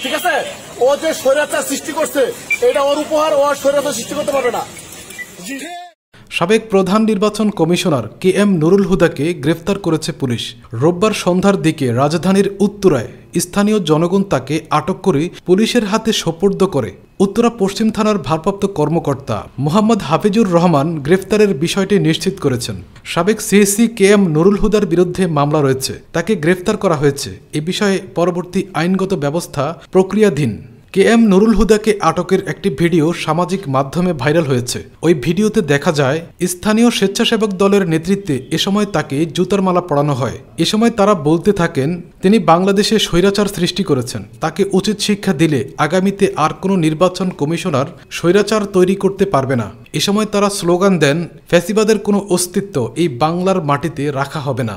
ঠিক আছে, ও যে স্বৈরাচার সৃষ্টি করছে এটা ওর উপহার, ও স্বৈরাচার সৃষ্টি করতে পারবে না। সাবেক প্রধান নির্বাচন কমিশনার KM নুরুল হুদাকে গ্রেফতার করেছে পুলিশ। রোববার সন্ধ্যার দিকে রাজধানীর উত্তরায় স্থানীয় জনগণ তাকে আটক করে পুলিশের হাতে সোপর্দ করে। উত্তরা পশ্চিম থানার ভারপ্রাপ্ত কর্মকর্তা মোহাম্মদ হাফিজুর রহমান গ্রেফতারের বিষয়টি নিশ্চিত করেছেন। সাবেক CSC KM নুরুল হুদার বিরুদ্ধে মামলা রয়েছে, তাকে গ্রেফতার করা হয়েছে। এ বিষয়ে পরবর্তী আইনগত ব্যবস্থা প্রক্রিয়াধীন। KM নুরুল হুদাকে আটকের একটি ভিডিও সামাজিক মাধ্যমে ভাইরাল হয়েছে। ওই ভিডিওতে দেখা যায় স্থানীয় স্বেচ্ছাসেবক দলের নেতৃত্বে এ সময় তাকে জুতার মালা পরানো হয়। এ সময় তারা বলতে থাকেন তিনি বাংলাদেশে স্বৈরাচার সৃষ্টি করেছেন, তাকে উচিত শিক্ষা দিলে আগামীতে আর কোনো নির্বাচন কমিশনার স্বৈরাচার তৈরি করতে পারবে না। এ সময় তারা স্লোগান দেন, ফ্যাসিবাদের কোনো অস্তিত্ব এই বাংলার মাটিতে রাখা হবে না।